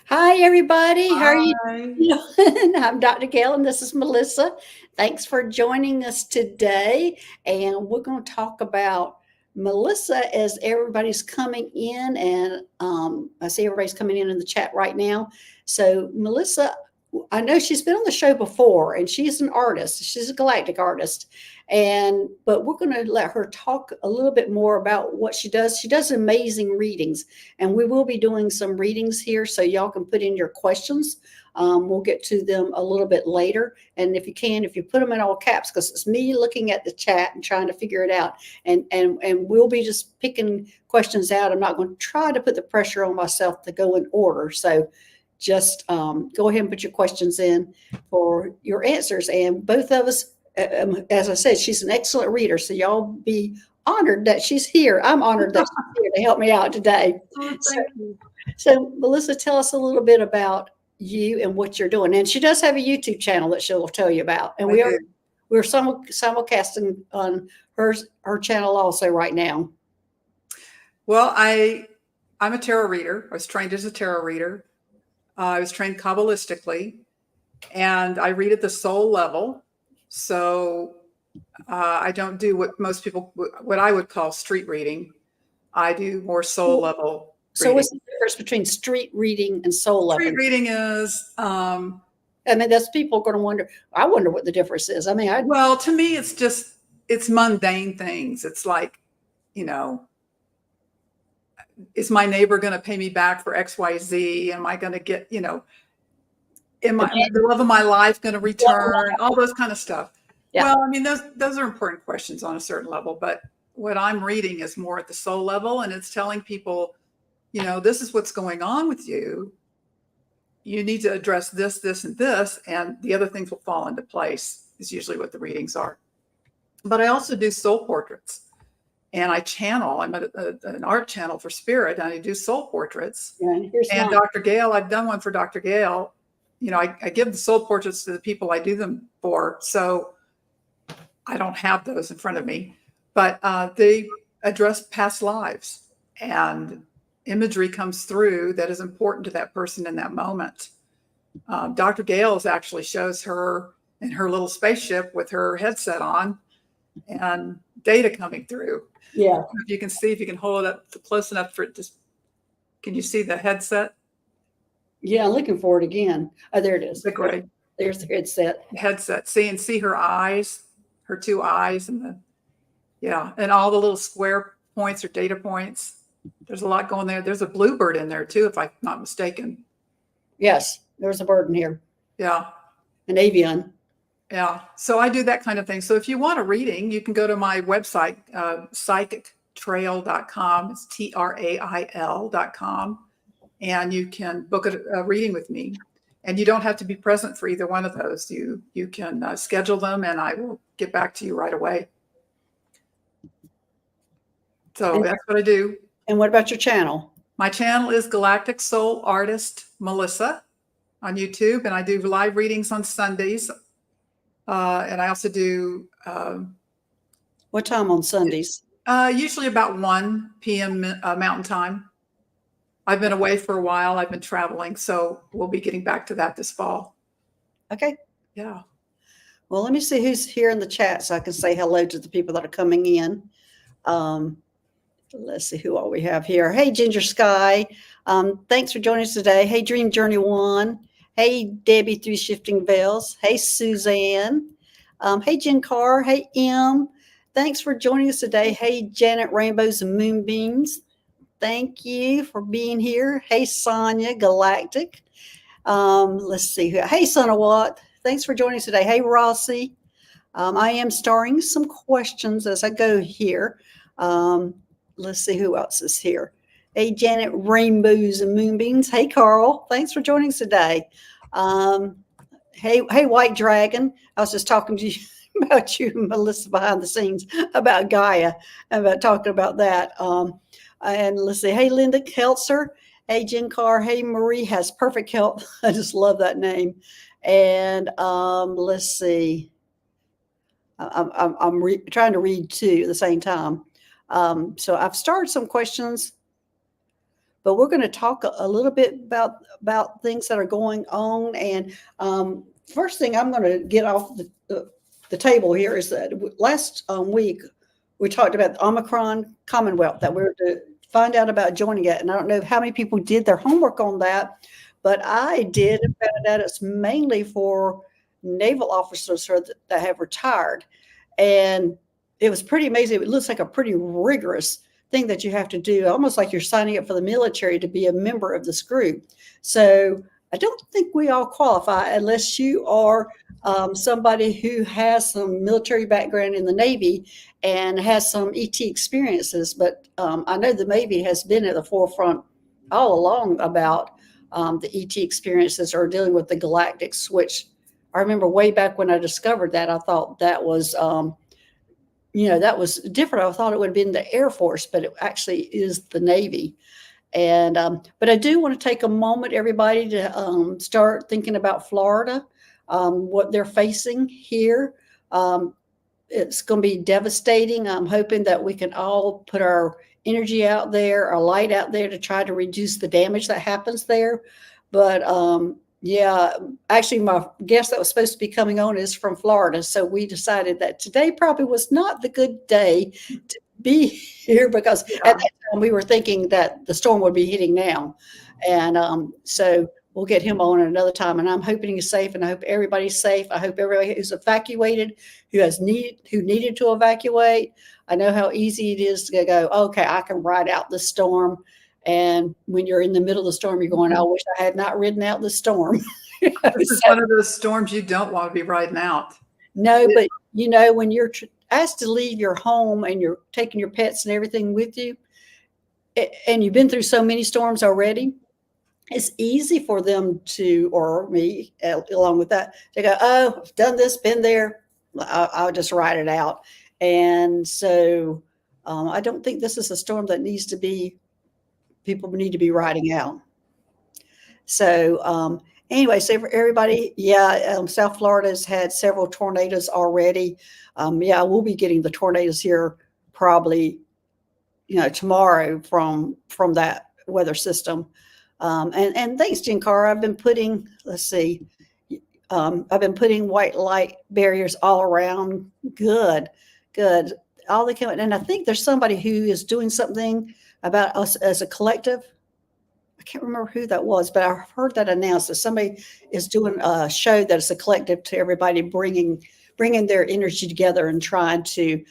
Hi, everybody. How are you Hi. doing? I'm Dr. Gail, and this is Melissa. Thanks for joining us today. And we're going to talk about Melissa as everybody's coming in. And I see everybody's coming in the chat right now. So, Melissa, I know she's been on the show before, and she's an artist. She's a galactic artist. But we're going to let her talk a little bit more about what she does. She does amazing readings, and we will be doing some readings here, so y'all can put in your questions. We'll get to them a little bit later. And if you put them in all caps, because it's me looking at the chat and trying to figure it out, and we'll be just picking questions out. I'm not going to try to put the pressure on myself to go in order. So just go ahead and put your questions in for your answers. And both of us, as I said, she's an excellent reader. So y'all be honored that she's here. I'm honored that she's here to help me out today. Oh, So, thank you. so Melissa, tell us a little bit about you and what you're doing. And she does have a YouTube channel that she'll tell you about. And I do. we're simulcasting on her channel also right now. Well, I'm a tarot reader. I was trained as a tarot reader. I was trained Kabbalistically, and I read at the soul level. So I don't do what I would call street reading. I do more soul level So reading. what's the difference between street reading and soul Street level? reading is, I mean, that's people are going to wonder. I wonder what the difference is. I mean, well, to me, it's mundane things. It's like, you know, is my neighbor going to pay me back for XYZ? Am I going to get, am I, the love of my life going to return? All those kind of stuff. yeah. Well, I mean, those are important questions on a certain level, but what I'm reading is more at the soul level, and it's telling people, this is what's going on with you. You need to address this, this, and this, and the other things will fall into place, is usually what the readings are. But I also do soul portraits. And I channel. I'm an art channel for spirit, and I do soul portraits. Yeah, here's And mine. Dr. Gail, I've done one for Dr. Gail. I give the soul portraits to the people I do them for. So I don't have those in front of me, but they address past lives, and imagery comes through that is important to that person in that moment. Dr. Gale's actually shows her in her little spaceship with her headset on and data coming through. Yeah. If you can see, if you can hold it up close enough for it to, can you see the headset? Yeah, I'm looking for it again. Oh, there it is. The gray There's the headset. headset. See her eyes, her two eyes, and all the little square points or data points. There's a lot going there. There's a bluebird in there too, if I'm not mistaken. Yes, there's a bird in here, Yeah. an avian. Yeah. So I do that kind of thing. So if you want a reading, you can go to my website, psychictrail.com. It's TRAIL.com. And you can book a reading with me. And you don't have to be present for either one of those. You can schedule them, and I will get back to you right away. So that's what I do. And what about your channel? My channel is Galactic Soul Artist Melissa on YouTube, and I do live readings on Sundays. And I also do. What time on Sundays? Usually about 1 p.m. Mountain Time. I've been away for a while. I've been traveling, so we'll be getting back to that this fall. Okay. Yeah. Well, let me see who's here in the chat so I can say hello to the people that are coming in. Let's see who all we have here. Hey, Ginger Sky. Thanks for joining us today. Hey, Dream Journey One. Hey, Debbie Through Shifting Veils. Hey, Suzanne. Hey, Jen Carr. Hey, M. Thanks for joining us today. Hey, Janet Rainbows and Moonbeams. Thank you for being here. Hey, Sonia Galactic. Let's see. Hey, Sonawat. Thanks for joining us today. Hey, Rossi. I am starring some questions as I go here. Let's see who else is here. Hey, Janet Rainbows and Moonbeams. Hey, Carl. Thanks for joining us today. Hey, White Dragon. I was just talking to you about you, Melissa, behind the scenes about Gaia, about talking about that. And let's see. Hey, Linda Keltzer. Hey, Jen Carr. Hey, Marie has perfect health. I just love that name. And let's see. I'm trying to read two at the same time. So I've started some questions but we're going to talk a little bit about things that are going on. And first thing I'm going to get off the table here is that last week we talked about the Omicron Commonwealth that we were to find out about joining it. And I don't know how many people did their homework on that, but I did and found out it's mainly for naval officers that have retired. And it was pretty amazing. It looks like a pretty rigorous thing that you have to do, almost like you're signing up for the military to be a member of this group. So I don't think we all qualify unless you are somebody who has some military background in the Navy and has some ET experiences. But I know the Navy has been at the forefront all along about the ET experiences or dealing with the Galactic switch. I remember way back when I discovered that, I thought that was, that was different. I thought it would have been the Air Force, but it actually is the Navy. And but I do want to take a moment, everybody, to start thinking about Florida, what they're facing here. It's going to be devastating. I'm hoping that we can all put our energy out there, our light out there to try to reduce the damage that happens there. But yeah, actually, my guest that was supposed to be coming on is from Florida. So we decided that today probably was not the good day to be here because at that time we were thinking that the storm would be hitting now. And so we'll get him on another time. And I'm hoping he's safe, and I hope everybody's safe. I hope everybody who's evacuated, who needed to evacuate. I know how easy it is to go, okay, I can ride out the storm. And when you're in the middle of the storm, you're going, I wish I had not ridden out the storm. This is one of those storms you don't want to be riding out. No, but when you're asked to leave your home and you're taking your pets and everything with you, and you've been through so many storms already, it's easy for them to, or me along with that, to go, oh, I've done this, been there, I'll just ride it out. And so I don't think this is a storm that people need to be riding out. So anyway, so for everybody, South Florida has had several tornadoes already. We'll be getting the tornadoes here probably, tomorrow from that weather system. And thanks, Jinkara. I've been putting, I've been putting white light barriers all around. Good. All the and I think there's somebody who is doing something about us as a collective. I can't remember who that was, but I heard that announced that somebody is doing a show that is a collective to everybody, bringing their energy together and trying to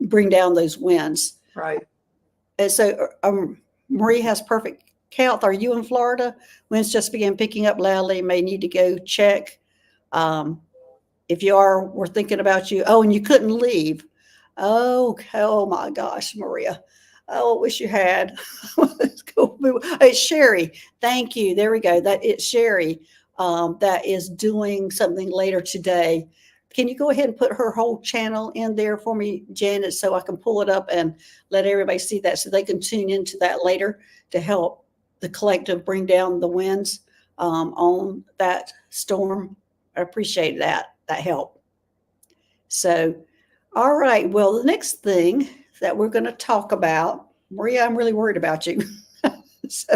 bring down those winds. Right. And so Marie has perfect health. Are you in Florida? Winds just began picking up loudly. May need to go check. If you are, we're thinking about you. Oh, and you couldn't leave. Oh my gosh, Maria. Oh, I wish you had. It's Sherry. Thank you. There we go. It's Sherry that is doing something later today. Can you go ahead and put her whole channel in there for me, Janet, so I can pull it up and let everybody see that so they can tune into that later to help the collective bring down the winds on that storm. I appreciate that help. So, all right. Well, the next thing that we're going to talk about, Maria, I'm really worried about you. So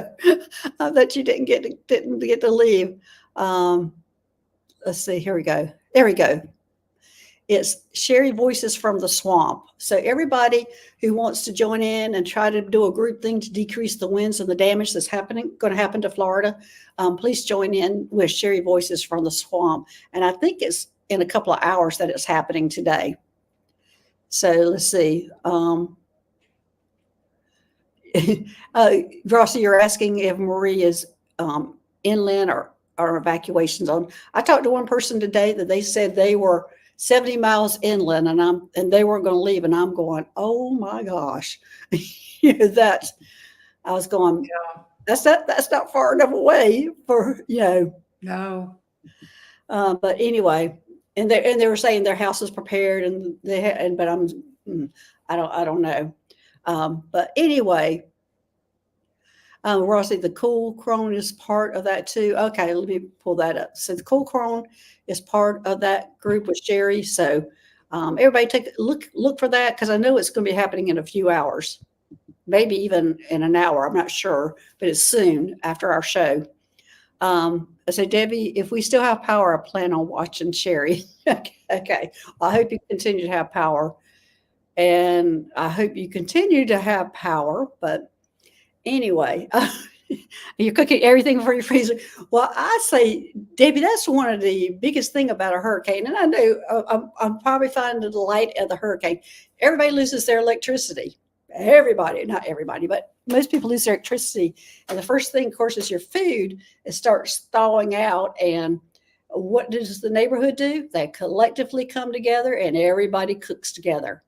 that you didn't get to leave. Let's see. Here we go. There we go. It's Sherry Voices from the Swamp. So everybody who wants to join in and try to do a group thing to decrease the winds and the damage that's going to happen to Florida, please join in with Sherry Voices from the Swamp. And I think it's in a couple of hours that it's happening today. So let's see. Rossi, you're asking if Marie is inland or evacuation zone. I talked to one person today that they said they were 70 miles inland and they weren't going to leave. And I'm going, oh my gosh. I was going, that's not far enough away for, No. But anyway, and they were saying their house is prepared but I don't know. But anyway, Rossi, the cool crone is part of that too. Okay, let me pull that up. So the cool crone is part of that group with Sherry. So everybody take a look for that because I know it's going to be happening in a few hours. maybe even in an hour. I'm not sure, but it's soon after our show. I said, Debbie, if we still have power, I plan on watching Sherry. Okay. I hope you continue to have power. And I hope you continue to have power. But anyway, you're cooking everything for your freezer. Well, I say, Debbie, that's one of the biggest thing about a hurricane. And I know I'm probably finding the light of the hurricane. Everybody loses their electricity. Everybody, not everybody, but most people lose their electricity. And the first thing, of course, is your food. It starts thawing out. And what does the neighborhood do? They collectively come together and everybody cooks together.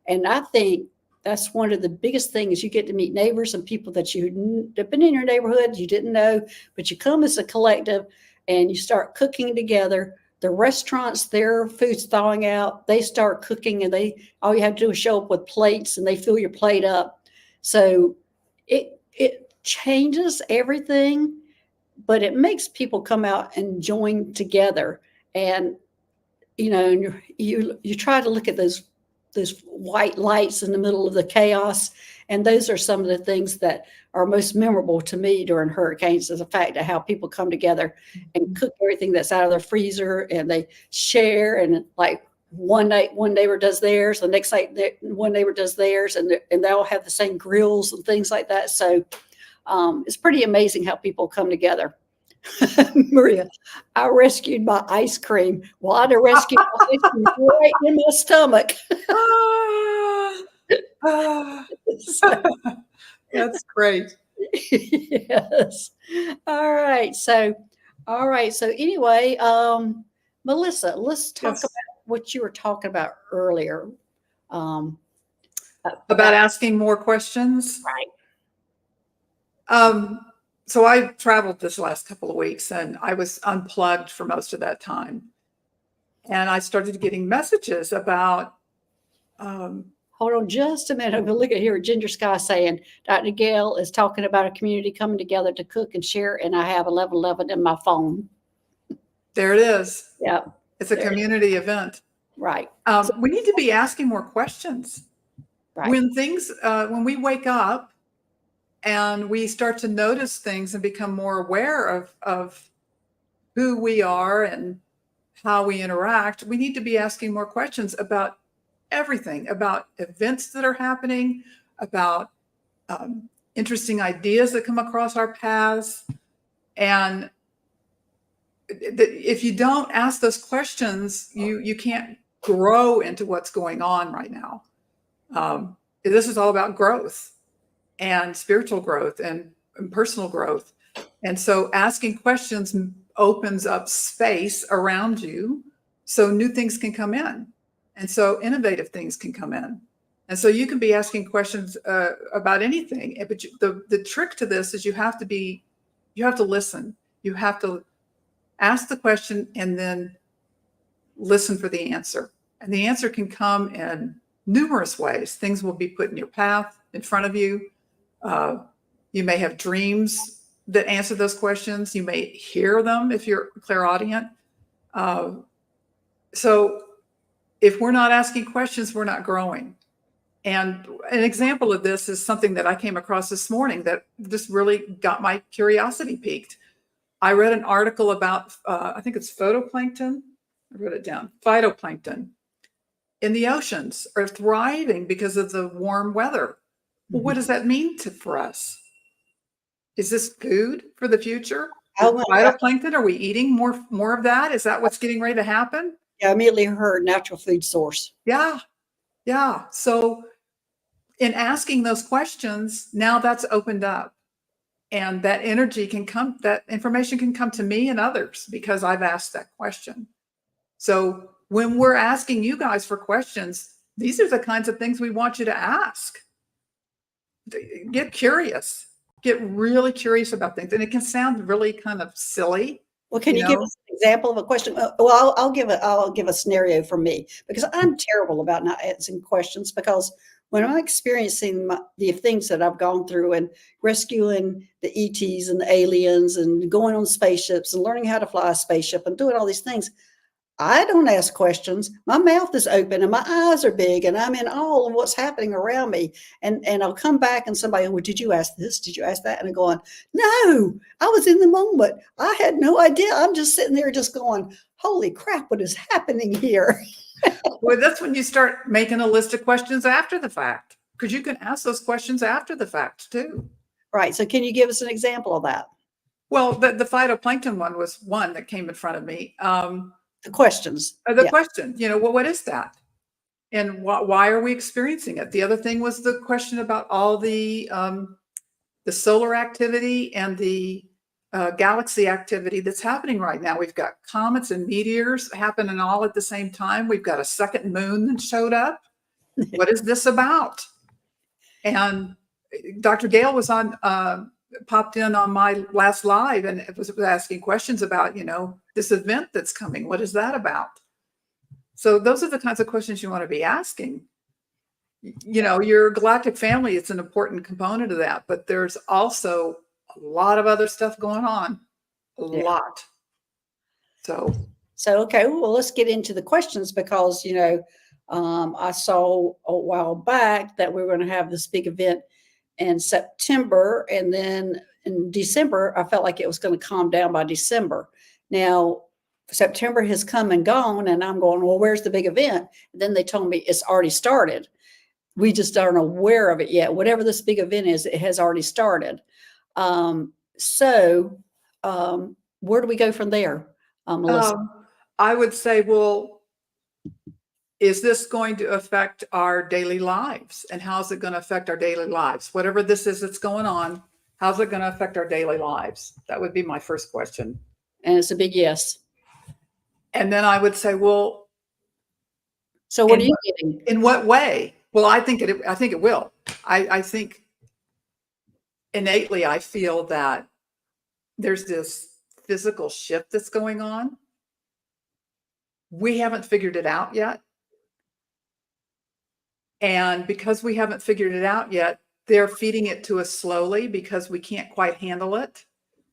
And I think that's one of the biggest things. You get to meet neighbors and people that have been in your neighborhood you didn't know, but you come as a collective and you start cooking together. The restaurants, their food's thawing out. They start cooking, and all you have to do is show up with plates, and they fill your plate up. So it changes everything, but it makes people come out and join together. And you try to look at those white lights in the middle of the chaos. And those are some of the things that are most memorable to me during hurricanes, is the fact of how people come together and cook everything that's out of their freezer, and they share. And like one night, one neighbor does theirs, the next night, one neighbor does theirs, and they all have the same grills and things like that. So it's pretty amazing how people come together. Maria, I rescued my ice cream. Well, I'd have rescued my ice cream right in my stomach. That's great. Yes. All right. So anyway, Melissa, let's talk about what you were talking about earlier. About asking more questions. Right. So I traveled this last couple of weeks, and I was unplugged for most of that time. And I started getting messages about. Hold on just a minute. We'll look at here. Ginger Sky saying, Dr. Gail is talking about a community coming together to cook and share, and I have 1111 in my phone. There it is. Yeah. It's a community event. Right. We need to be asking more questions. Right. When we wake up and we start to notice things and become more aware of who we are and how we interact, we need to be asking more questions about everything, about events that are happening, about interesting ideas that come across our paths. And if you don't ask those questions, you can't grow into what's going on right now. This is all about growth and spiritual growth and personal growth. And so asking questions opens up space around you so new things can come in. And so innovative things can come in. And so you can be asking questions about anything. But the trick to this is you have to listen. You have to ask the question and then listen for the answer. And the answer can come in numerous ways. Things will be put in your path, in front of you. You may have dreams that answer those questions. You may hear them if you're clairaudient. So if we're not asking questions, we're not growing. And an example of this is something that I came across this morning that just really got my curiosity piqued. I read an article about, I think it's phytoplankton. I wrote it down. Phytoplankton in the oceans are thriving because of the warm weather. Well, what does that mean for us? Is this food for the future? Phytoplankton, are we eating more of that? Is that what's getting ready to happen? Yeah, I immediately heard natural food source. Yeah. So in asking those questions, now that's opened up. And that energy can come, that information can come to me and others because I've asked that question. So when we're asking you guys for questions, these are the kinds of things we want you to ask. Get curious. Get really curious about things. And it can sound really kind of silly. Well, can you give us an example of a question? Well, I'll give a scenario for me, because I'm terrible about not answering questions, because when I'm experiencing the things that I've gone through and rescuing the ETs and the aliens and going on spaceships and learning how to fly a spaceship and doing all these things, I don't ask questions. My mouth is open and my eyes are big and I'm in awe of what's happening around me. And I'll come back and somebody, well, did you ask this? Did you ask that? And I'm going, no, I was in the moment. I had no idea. I'm just sitting there just going, holy crap, what is happening here? Well, that's when you start making a list of questions after the fact, because you can ask those questions after the fact too. Right. So can you give us an example of that? Well, the phytoplankton one was one that came in front of me. The questions. The Yeah. question, well, what is that? And why are we experiencing it? The other thing was the question about all the solar activity and the galaxy activity that's happening right now. We've got comets and meteors happening all at the same time. We've got a second moon that showed up. What is this about? And Dr. Gail was popped in on my last live and was asking questions about, this event that's coming. What is that about? So those are the kinds of questions you want to be asking. Your galactic family, it's an important component of that, but there's also a lot of other stuff going on, a lot. So, okay, well, let's get into the questions because, I saw a while back that we were going to have this big event in September, and then in December, I felt like it was going to calm down by December. Now, September has come and gone, and I'm going, well, where's the big event? And then they told me it's already started. We just aren't aware of it yet. Whatever this big event is, it has already started. So where do we go from there, Melissa? I would say, well, is this going to affect our daily lives? And how's it going to affect our daily lives? Whatever this is that's going on, how's it going to affect our daily lives? That would be my first question. And it's a big yes. And then I would say, well, so what are you getting? In what way? Well, I think it will. I think innately, I feel that there's this physical shift that's going on. We haven't figured it out yet. And because we haven't figured it out yet, they're feeding it to us slowly because we can't quite handle it.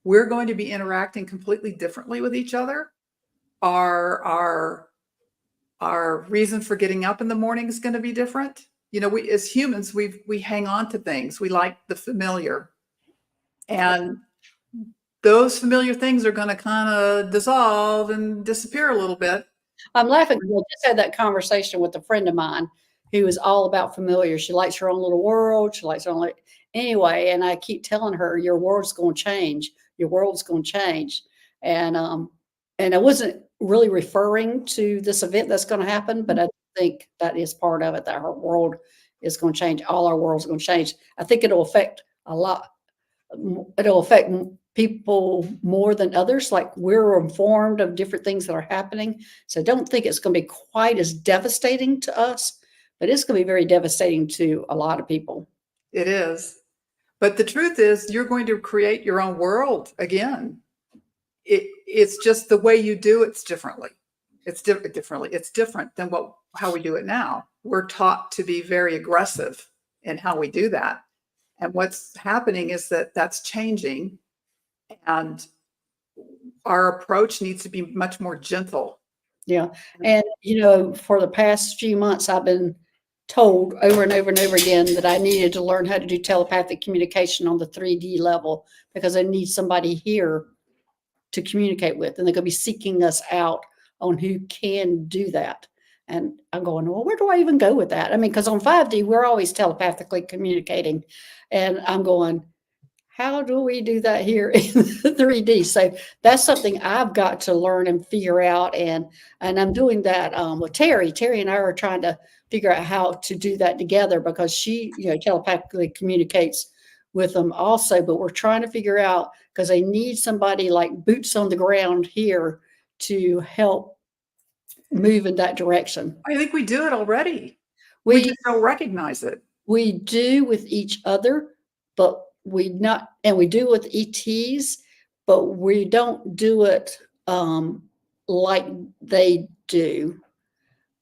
We're going to be interacting completely differently with each other. Our reason for getting up in the morning is going to be different. We as humans, we hang on to things. We like the familiar. And those familiar things are going to kind of dissolve and disappear a little bit. I'm laughing. I just had that conversation with a friend of mine who is all about familiar. She likes her own little world. She likes her own anyway. And I keep telling her, your world's going to change. Your world's going to change. And I wasn't really referring to this event that's going to happen, but I think that is part of it, that our world is going to change. All our world's going to change. I think it'll affect a lot. It'll affect people more than others. Like, we're informed of different things that are happening. So I don't think it's going to be quite as devastating to us, but it's going to be very devastating to a lot of people. It is. But the truth is, you're going to create your own world again. It's just the way you do it's differently. It's differently. It's different than how we do it now. We're taught to be very aggressive in how we do that. And what's happening is that's changing, and our approach needs to be much more gentle. Yeah. And, for the past few months, I've been told over and over and over again that I needed to learn how to do telepathic communication on the 3D level because I need somebody here to communicate with, and they're going to be seeking us out on who can do that. And I'm going, well, where do I even go with that? I mean, because on 5D, we're always telepathically communicating. And I'm going, how do we do that here in 3D? So that's something I've got to learn and figure out. And I'm doing that with Terry. Terry and I are trying to figure out how to do that together because she, telepathically communicates with them also. But we're trying to figure out, because they need somebody like boots on the ground here to help move in that direction. I think we do it already. We just don't recognize it. We do with each other, but we do with ETs, but we don't do it like they do.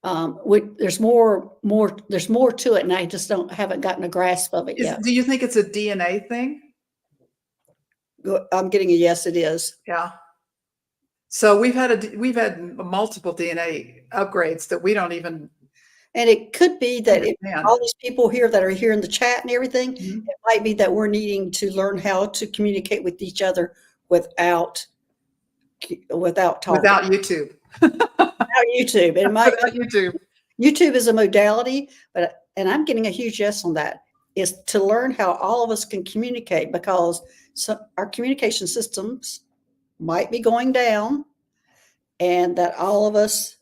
There's more to it, and I just haven't gotten a grasp of it yet. Do you think it's a DNA thing? I'm getting a yes, it is. Yeah. So we've had multiple DNA upgrades that we don't even And it could be that if understand. all these people here that are here in the chat and everything, Mhm. it might be that we're needing to learn how to communicate with each other without talking, Without YouTube. without YouTube. It might Without YouTube. YouTube is a modality, and I'm getting a huge yes on that, is to learn how all of us can communicate, because our communication systems might be going down, and that all of us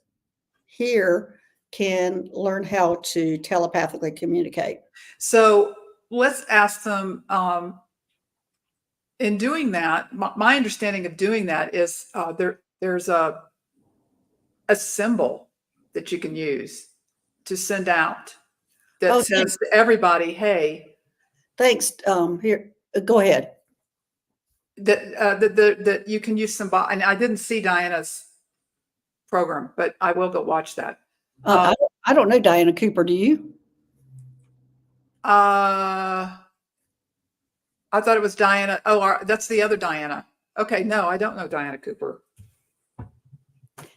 here can learn how to telepathically communicate. So let's ask them, in doing that, my understanding of doing that is there's a symbol that you can use to send out that Oh, says to everybody, hey, thanks. Here, go ahead. that you can use some, and I didn't see Diana's program, but I will go watch that. I don't know Diana Cooper. Do you? I thought it was Diana. Oh, that's the other Diana. Okay, no, I don't know Diana Cooper.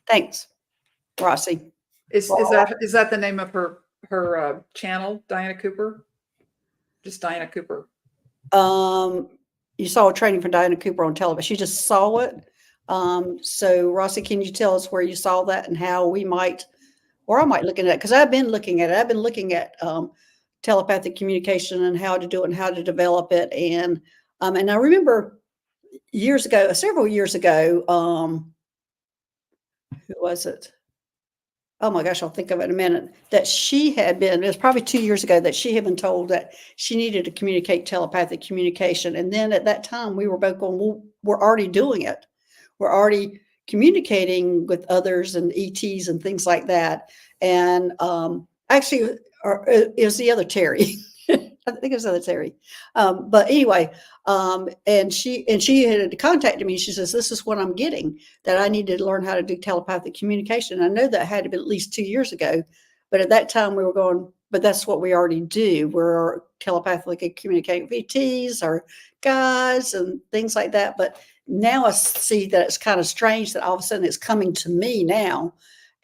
Thanks, Rossi. Is that the name of her channel, Diana Cooper? Just Diana Cooper. You saw a training for Diana Cooper on television. She just saw it. So Rossi, can you tell us where you saw that and how we might, or I might look at it, because I've been looking at it. I've been looking at telepathic communication and how to do it and how to develop it. And I remember several years ago, who was it? Oh my gosh, I'll think of it in a minute, that it was probably 2 years ago, that she had been told that she needed to communicate telepathic communication. And then at that time we were both going, well, we're already doing it. We're already communicating with others and ETs and things like that. And actually, it was the other Terry. I think it was the other Terry. But anyway, and she had contacted me. She says, this is what I'm getting, that I need to learn how to do telepathic communication. I know that had to be at least 2 years ago, but at that time we were going, but that's what we already do. We're telepathically communicating with ETs or guides and things like that. But now I see that it's kind of strange that all of a sudden it's coming to me now,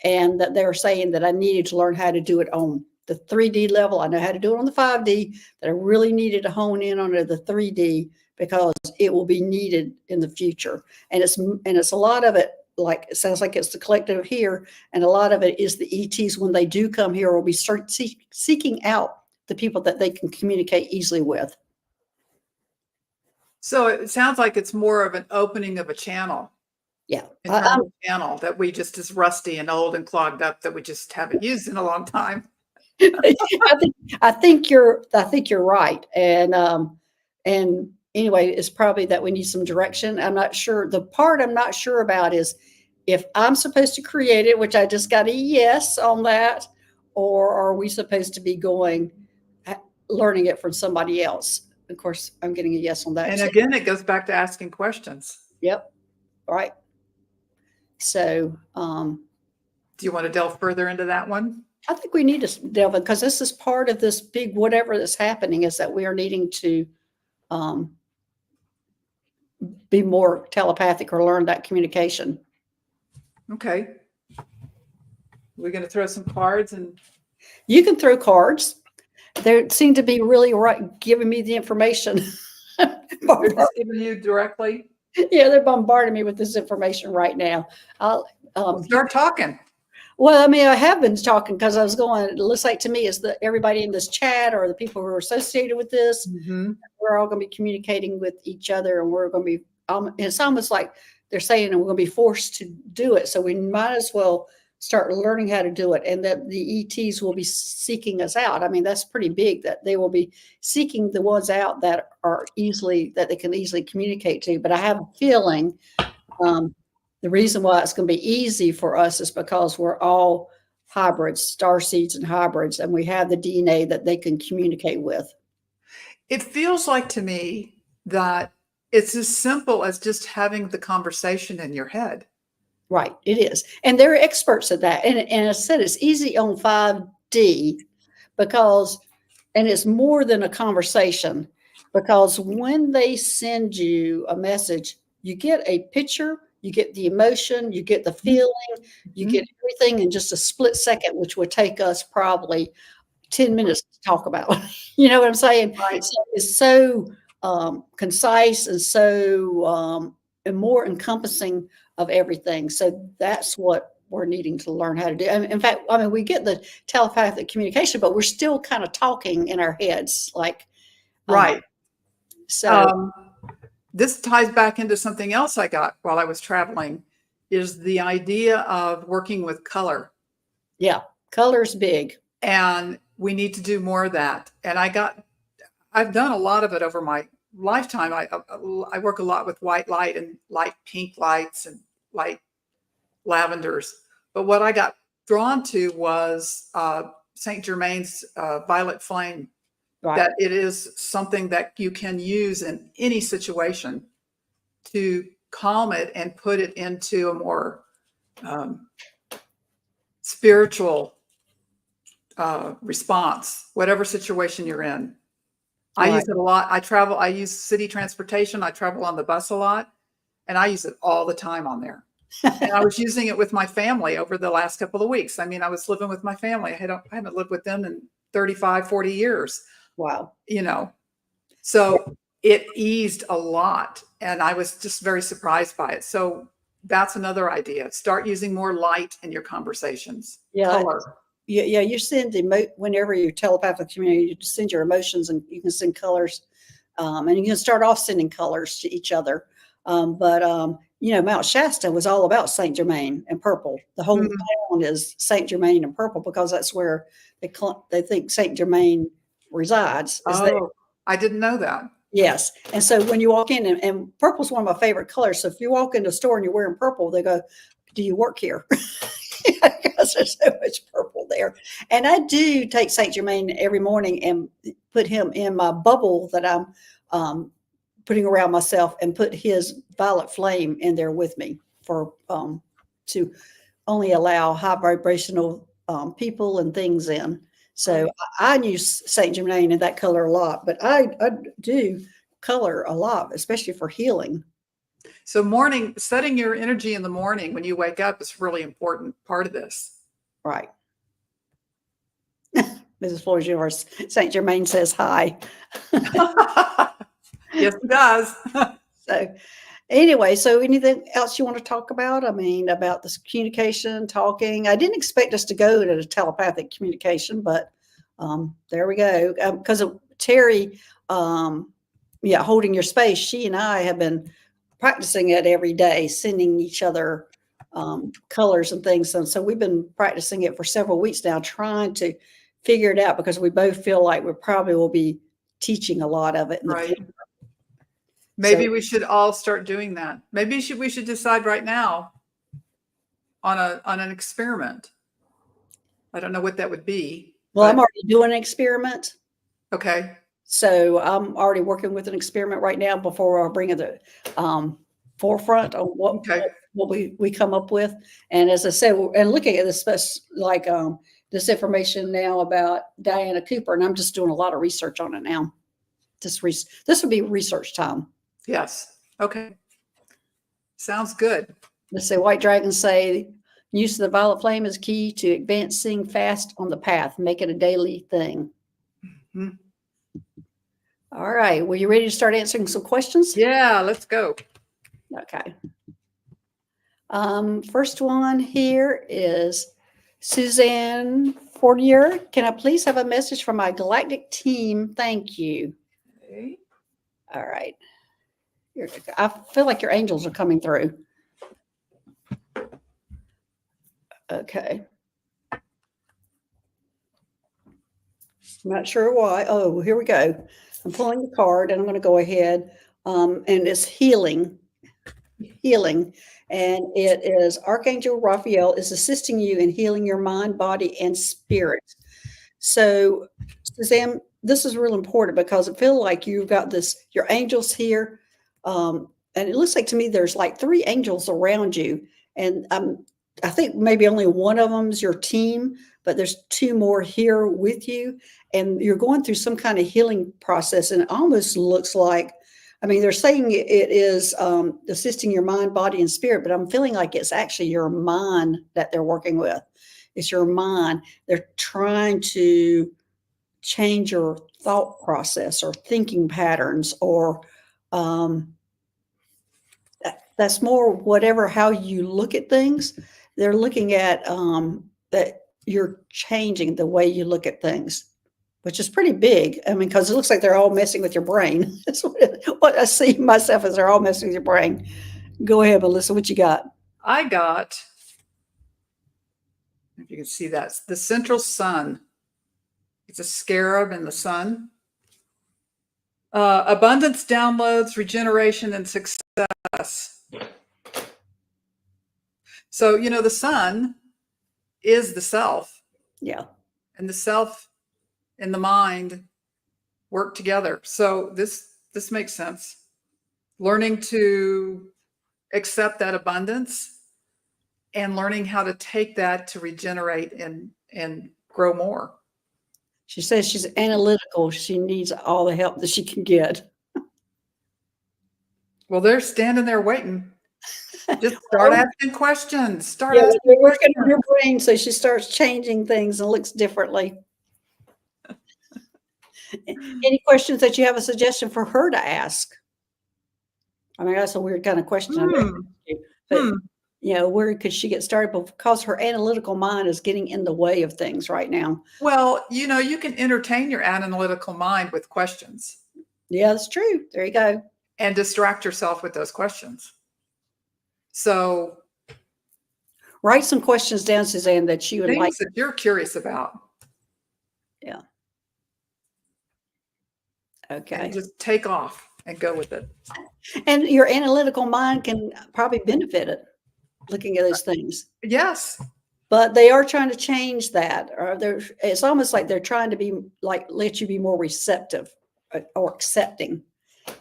and that they're saying that I needed to learn how to do it on the 3D level. I know how to do it on the 5D, that I really needed to hone in on the 3D, because it will be needed in the future. And it's a lot of it, like it sounds like it's the collective here, and a lot of it is the ETs, when they do come here, will be seeking out the people that they can communicate easily with. So it sounds like it's more of an opening of a channel. Yeah. Internal channel that we just is rusty and old and clogged up, that we just haven't used in a long time. I think you're right. And anyway, it's probably that we need some direction. I'm not sure. The part I'm not sure about is if I'm supposed to create it, which I just got a yes on that, or are we supposed to be learning it from somebody else? Of course, I'm getting a yes on that. And again, it goes back to asking questions. Yep. Right. So, do you want to delve further into that one? I think we need to delve in, because this is part of this big whatever that's happening, is that we are needing to be more telepathic or learn that communication. Okay. We're going to throw some cards, and you can throw cards. They seem to be really giving me the information. Just giving you directly. Yeah, they're bombarding me with this information right now. I'll start talking. Well, I mean, I have been talking, because I was going, it looks like to me is that everybody in this chat, or the people who are associated with this, we're all going to be communicating with each other, and we're going to be, it's almost like they're saying, and we're going to be forced to do it. So we might as well start learning how to do it, and that the ETs will be seeking us out. I mean, that's pretty big, that they will be seeking the ones out that they can easily communicate to. But I have a feeling, the reason why it's going to be easy for us is because we're all hybrids, star seeds and hybrids, and we have the DNA that they can communicate with. It feels like to me that it's as simple as just having the conversation in your head. Right, it is. And they're experts at that. And I said it's easy on 5D, because, and it's more than a conversation, because when they send you a message, you get a picture you get the emotion, you get the feeling, you Mhm. get everything in just a split second, which would take us probably 10 minutes to talk about. You know what I'm saying? Right. So it's so concise and so and more encompassing of everything. So that's what we're needing to learn how to do. And in fact, I mean, we get the telepathic communication, but we're still kind of talking in our heads, like Right. so. Um, this ties back into something else I got while I was traveling, is the idea of working with color. Yeah, color's big. And we need to do more of that. And I've done a lot of it over my lifetime. I work a lot with white light and light pink lights and light lavenders. But what I got drawn to was Saint Germain's violet flame. Right. That it is something that you can use in any situation to calm it and put it into a more spiritual response, whatever situation you're in. I Right. use it a lot. I use city transportation. I travel on the bus a lot, and I use it all the time on there. And I was using it with my family over the last couple of weeks. I mean, I was living with my family. I haven't lived with them in 35, 40 years, Wow. you know. So it eased a lot, and I was just very surprised by it. So that's another idea. Start using more light in your conversations. Yeah. Color. Yeah, you send whenever you telepathic community, you send your emotions, and you can send colors, and you can start off sending colors to each other. But you know, Mount Shasta was all about Saint Germain and purple. The whole Mhm. town is Saint Germain and purple because that's where they think Saint Germain resides. Is there? Oh, I didn't know that. Yes. And so when you walk in, and purple's one of my favorite colors. So if you walk into a store and you're wearing purple, they go, "Do you work here?" Because there's so much purple there. And I do take Saint Germain every morning and put him in my bubble that I'm putting around myself, and put his violet flame in there with me for to only allow high vibrational people and things in. So Right. I use Saint Germain in that color a lot, but I do color a lot, especially for healing. So setting your energy in the morning when you wake up is really important part of this. Right. Mrs. Floyd's yours. Saint Germain says hi. Yes, it does. So anyway, so anything else you want to talk about? I mean, about this communication, talking. I didn't expect us to go to the telepathic communication, but there we go. Because of Terry, yeah, holding your space, she and I have been practicing it every day, sending each other colors and things. And so we've been practicing it for several weeks now, trying to figure it out, because we both feel like we probably will be teaching a lot of it in the Right. future. Maybe So we should all start doing that. Maybe we should decide right now on an experiment. I don't know what that would be, well, I'm but already doing an experiment. okay. So I'm already working with an experiment right now before I bring it to forefront on Okay. what we come up with. And as I said, and looking at this, like this information now about Diana Cooper, and I'm just doing a lot of research on it now. This would be research time. Yes. Okay. Sounds good. Let's say white dragons say use of the violet flame is key to advancing fast on the path. Make it a daily thing. Mhm. All right. Well, you ready to start answering some questions? Yeah, let's go. Okay. First one here is Suzanne Fortier. Can I please have a message from my Galactic team? Thank you. Okay. All right. I feel like your angels are coming through. Okay. I'm not sure why. Oh, here we go. I'm pulling the card, and I'm going to go ahead. And it's healing. And it is Archangel Raphael is assisting you in healing your mind, body, and spirit. So, Suzanne, this is real important because I feel like you've got your angels here. And it looks like to me there's like 3 angels around you. And I think maybe only one of them is your team, but there's 2 more here with you. And you're going through some kind of healing process. And it almost looks like I mean, they're saying it is assisting your mind, body, and spirit, but I'm feeling like it's actually your mind that they're working with. It's your mind. They're trying to change your thought process or thinking patterns, or that's more whatever how you look at things. They're looking at that you're changing the way you look at things, which is pretty big. I mean, because it looks like they're all messing with your brain. That's what I see myself as, they're all messing with your brain. Go ahead, Melissa, what you got? I got, if you can see that, the central sun. It's a scarab in the sun. Abundance, downloads, regeneration, and success. So, the sun is the self. Yeah. And the self and the mind work together. So this makes sense. Learning to accept that abundance and learning how to take that to regenerate and grow more. She says she's analytical. She needs all the help that she can get. Well, they're standing there waiting. Just start asking questions. Start Yeah, asking they're working on questions. her brain, so she starts changing things and looks differently. Any questions that you have a suggestion for her to ask? I mean, that's a weird kind of question. But where could she get started? But because her analytical mind is getting in the way of things right now. Well, you can entertain your analytical mind with questions. Yeah, that's true. There you go. And distract yourself with those questions. So write some questions down, Suzanne, that you would like. Things that you're curious about. Yeah. Okay. And just take off and go with it. And your analytical mind can probably benefit it, looking at those things. Yes. But they are trying to change that. Or it's almost like they're trying to be like, let you be more receptive or accepting.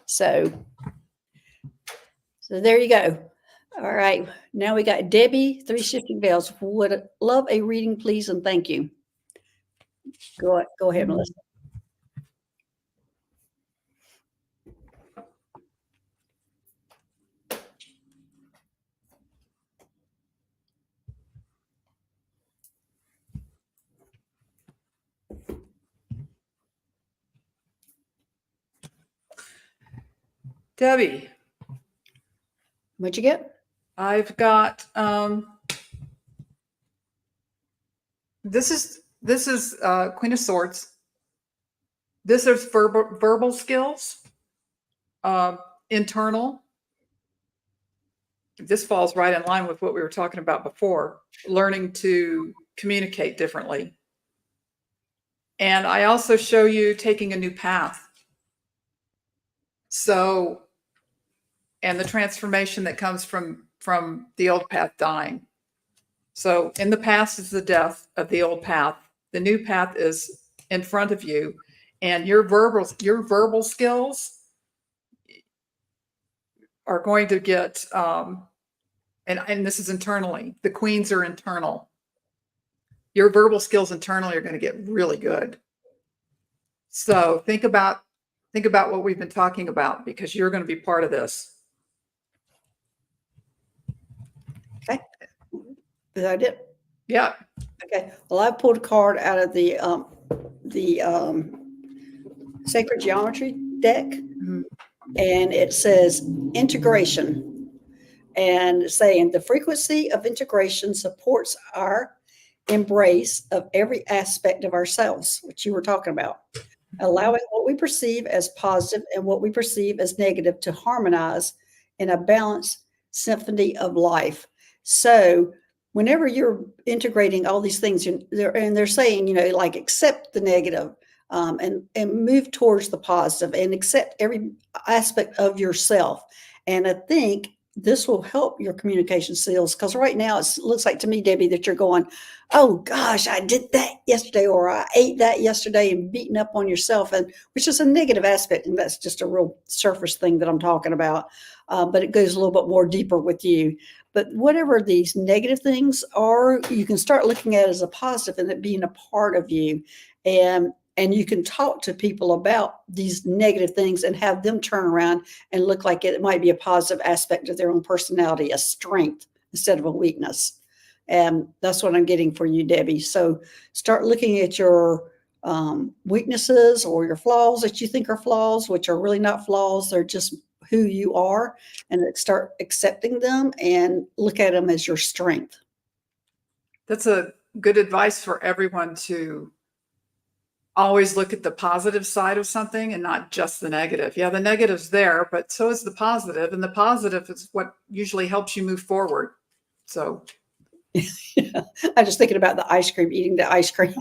So there you go. All right. Now we got Debbie, 3 Shifting Veils. Would love a reading, please, and thank you. Go ahead, Melissa. Debbie. What'd you get? I've got this is Queen of Swords. This is verbal skills, internal. This falls right in line with what we were talking about before, learning to communicate differently. And I also show you taking a new path. So, and the transformation that comes from the old path dying. So in the past is the death of the old path. The new path is in front of you, and your verbal skills are going to get, and this is internally. The queens are internal. Your verbal skills internally are going to get really good. So think about what we've been talking about, because you're going to be part of this. Okay. Is that it? Yeah. Okay. Well, I pulled a card out of the Sacred Geometry deck, and it says integration, and saying the frequency of integration supports our embrace of every aspect of ourselves, which you were talking about, allowing what we perceive as positive and what we perceive as negative to harmonize in a balanced symphony of life. So whenever you're integrating all these things, and they're saying, like, accept the negative, and move towards the positive, and accept every aspect of yourself. And I think this will help your communication skills, because right now it looks like to me, Debbie, that you're going, oh gosh, I did that yesterday, or I ate that yesterday, and beating up on yourself, and which is a negative aspect, and that's just a real surface thing that I'm talking about. But it goes a little bit more deeper with you. But whatever these negative things are, you can start looking at it as a positive, and it being a part of you. And and you can talk to people about these negative things and have them turn around and look like it might be a positive aspect of their own personality, a strength instead of a weakness. And that's what I'm getting for you, Debbie. So start looking at your weaknesses or your flaws that you think are flaws, which are really not flaws. They're just who you are, and start accepting them and look at them as your strength. That's a good advice for everyone, to always look at the positive side of something and not just the negative. Yeah, the negative's there, but so is the positive, and the positive is what usually helps you move forward. So Yeah. I'm just thinking about the ice cream, eating the ice cream.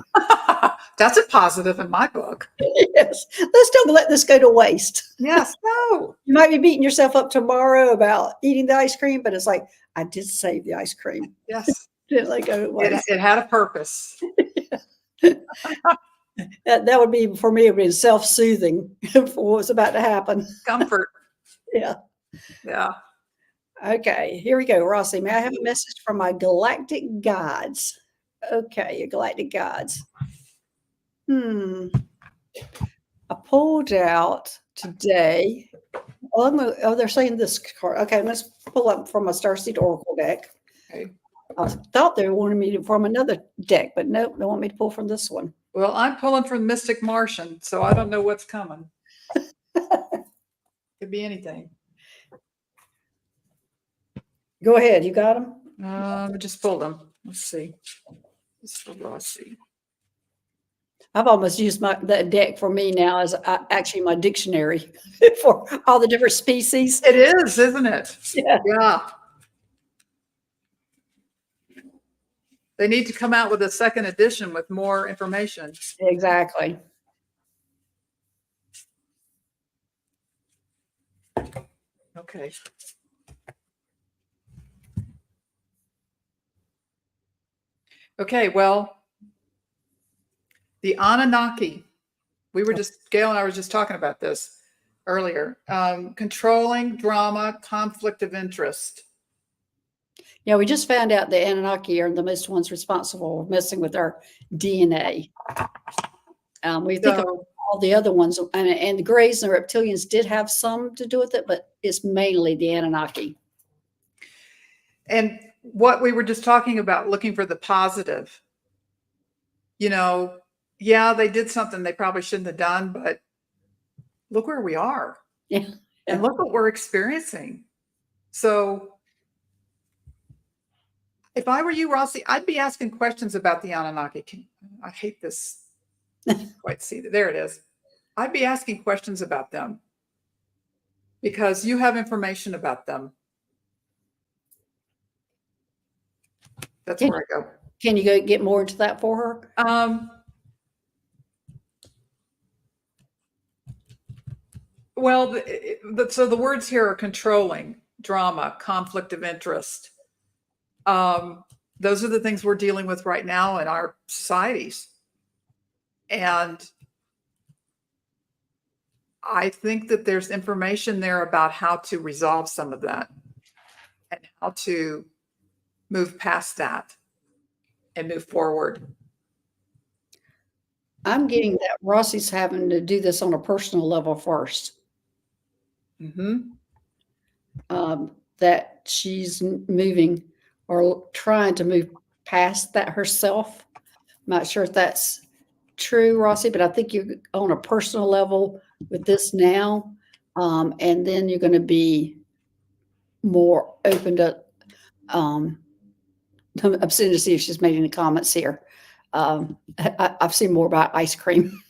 that's a positive in my book. Yes. Let's don't let this go to waste. Yes, no. You might be beating yourself up tomorrow about eating the ice cream, but it's like, I did save the ice cream. Yes. Didn't let go to waste. It had a purpose. That would be, for me, it would be self-soothing for what was about to happen. Comfort. Yeah. Yeah. Okay, here we go. Rossi, may I have a message from my galactic guides? Okay, your galactic guides. I pulled out today. Oh, they're saying this card. Okay, let's pull up from a Starseed Oracle deck. Okay. I thought they wanted me to from another deck, but nope, they want me to pull from this one. Well, I'm pulling from Mystic Martian, so I don't know what's coming. Could be anything. Go ahead. You got them? I just pulled them. Let's see. This is for Rossi. I've almost used that deck for me now as actually my dictionary for all the different species. It is, isn't it? Yeah. Yeah. They need to come out with a second edition with more information. Exactly. Okay. Okay, well, the Anunnaki, Gail and I were just talking about this earlier. Controlling drama, conflict of interest. Yeah, we just found out the Anunnaki are the most ones responsible for messing with our DNA. We think of all the other ones, and the Greys and the reptilians did have some to do with it, but it's mainly the Anunnaki. And what we were just talking about, looking for the positive. Yeah, they did something they probably shouldn't have done, but look where we are. Yeah. And look what we're experiencing. So if I were you, Rossi, I'd be asking questions about the Anunnaki. I hate this. Quite see that. There it is. I'd be asking questions about them because you have information about them. That's where I go. Can you go get more into that for her? Well, so the words here are controlling, drama, conflict of interest. Those are the things we're dealing with right now in our societies. And I think that there's information there about how to resolve some of that and how to move past that and move forward. I'm getting that Rossi's having to do this on a personal level first. That she's moving or trying to move past that herself. I'm not sure if that's true, Rossi, but I think you're on a personal level with this now. And then you're going to be more open to, I'm seeing to see if she's made any comments here. I've seen more about ice cream.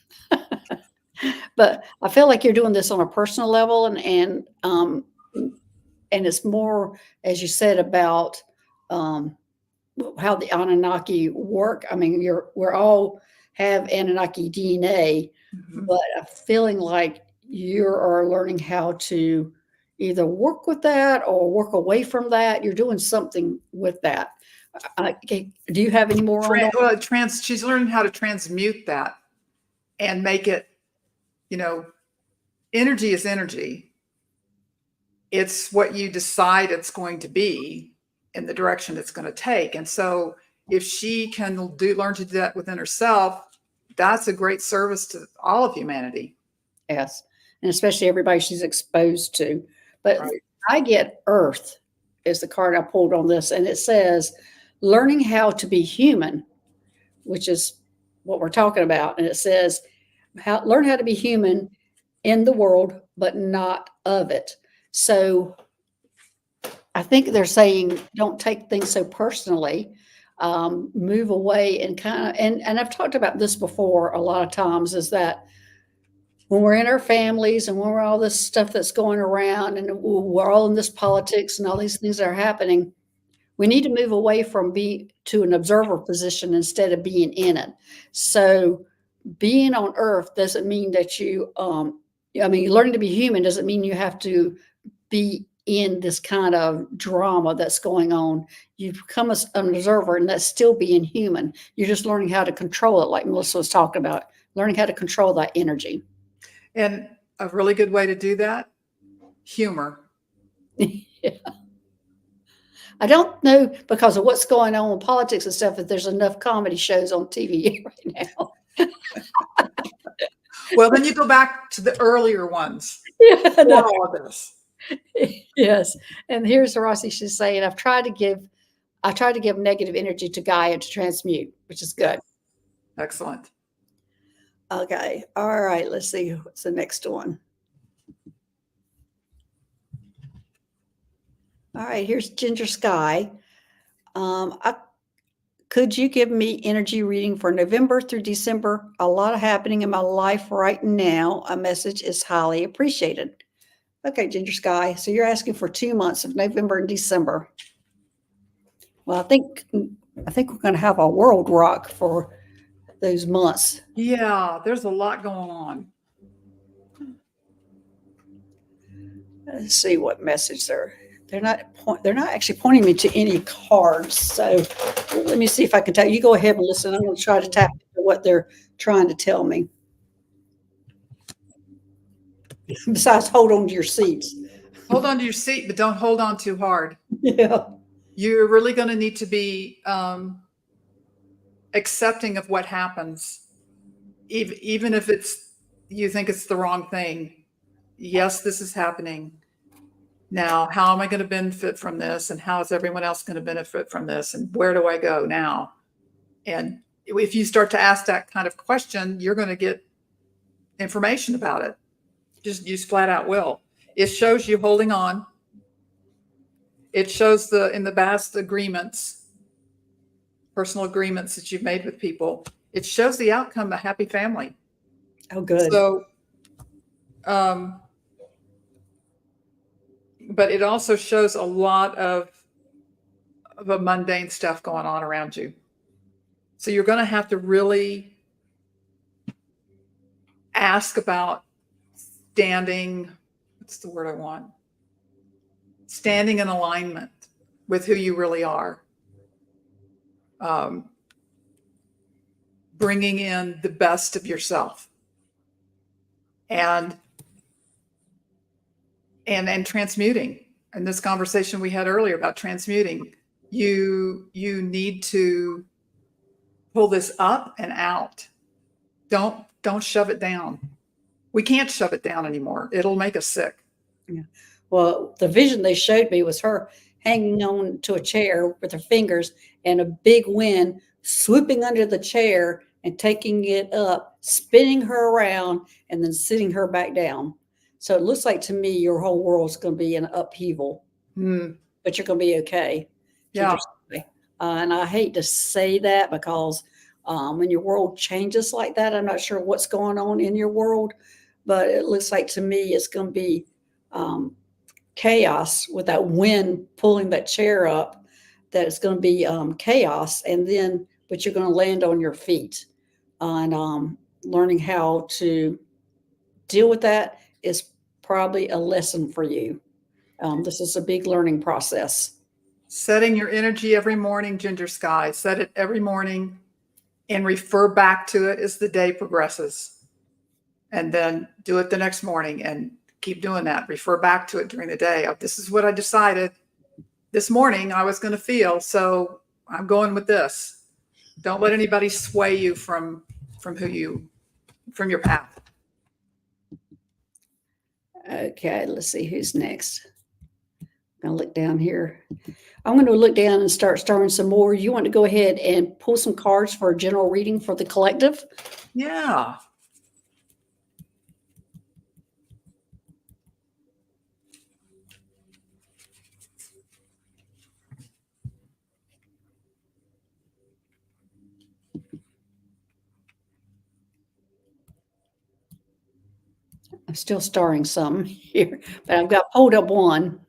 But I feel like you're doing this on a personal level, and it's more, as you said, about how the Anunnaki work. I mean, we're all have Anunnaki DNA, but I'm feeling like you are learning how to either work with that or work away from that. You're doing something with that. Okay. Do you have any more on that? Well, she's learning how to transmute that and make it, energy is energy. It's what you decide it's going to be and the direction it's going to take. And so if she can learn to do that within herself, that's a great service to all of humanity. Yes. And especially everybody she's exposed to. But Right. I get Earth is the card I pulled on this, and it says learning how to be human, which is what we're talking about. And it says learn how to be human in the world, but not of it. So I think they're saying don't take things so personally. Move away and kind of and I've talked about this before a lot of times, is that when we're in our families and when we're all this stuff that's going around and we're all in this politics and all these things that are happening, we need to move away from being to an observer position instead of being in it. So being on earth doesn't mean that learning to be human doesn't mean you have to be in this kind of drama that's going on. You become an observer, and that's still being human. You're just learning how to control it, like Melissa was talking about, learning how to control that energy. And a really good way to do that, humor. Yeah. I don't know, because of what's going on in politics and stuff, if there's enough comedy shows on TV right now. Well, then you go back to the earlier ones. Yeah, For all of this. Yes. And here's Rossi, she's saying, I try to give negative energy to Gaia to transmute, which is good. Excellent. Okay. All right. Let's see what's the next one. All right. Here's Ginger Sky. Could you give me energy reading for November through December? A lot happening in my life right now. A message is highly appreciated. Okay, Ginger Sky. So you're asking for 2 months of November and December. Well, I think we're going to have a world rock for those months. Yeah, there's a lot going on. Let's see what message they're not actually pointing me to any cards. So let me see if I can tell you. Go ahead and listen. I'm going to try to tap into what they're trying to tell me. Besides, hold on to your seats. Hold on to your seat, but don't hold on too hard. Yeah. You're really going to need to be accepting of what happens, even if you think it's the wrong thing. Yes, this is happening. Now, how am I going to benefit from this? And how is everyone else going to benefit from this? And where do I go now? And if you start to ask that kind of question, you're going to get information about it. Just use flat out will. It shows you holding on. It shows in the past agreements, personal agreements that you've made with people. It shows the outcome, a happy family. Oh, good. So, but it also shows a lot of a mundane stuff going on around you. So you're going to have to really ask about standing in alignment with who you really are. Bringing in the best of yourself and transmuting. And this conversation we had earlier about transmuting, you need to pull this up and out. Don't shove it down. We can't shove it down anymore. It'll make us sick. Yeah. Well, the vision they showed me was her hanging on to a chair with her fingers and a big wind swooping under the chair and taking it up, spinning her around, and then sitting her back down. So it looks like to me your whole world's going to be in upheaval, but you're going to be okay. Yeah. And I hate to say that because when your world changes like that, I'm not sure what's going on in your world, but it looks like to me it's going to be chaos with that wind pulling that chair up, that it's going to be chaos. But you're going to land on your feet, and learning how to deal with that is probably a lesson for you. This is a big learning process. Setting your energy every morning, Ginger Sky. Set it every morning and refer back to it as the day progresses. And then do it the next morning and keep doing that. Refer back to it during the day. This is what I decided this morning I was going to feel, so I'm going with this. Don't let anybody sway you from from your path. Okay, let's see who's next. I'm going to look down here. I'm going to look down and start starting some more. You want to go ahead and pull some cards for a general reading for the collective? Yeah. I'm still starring some here, but I've got pulled up one.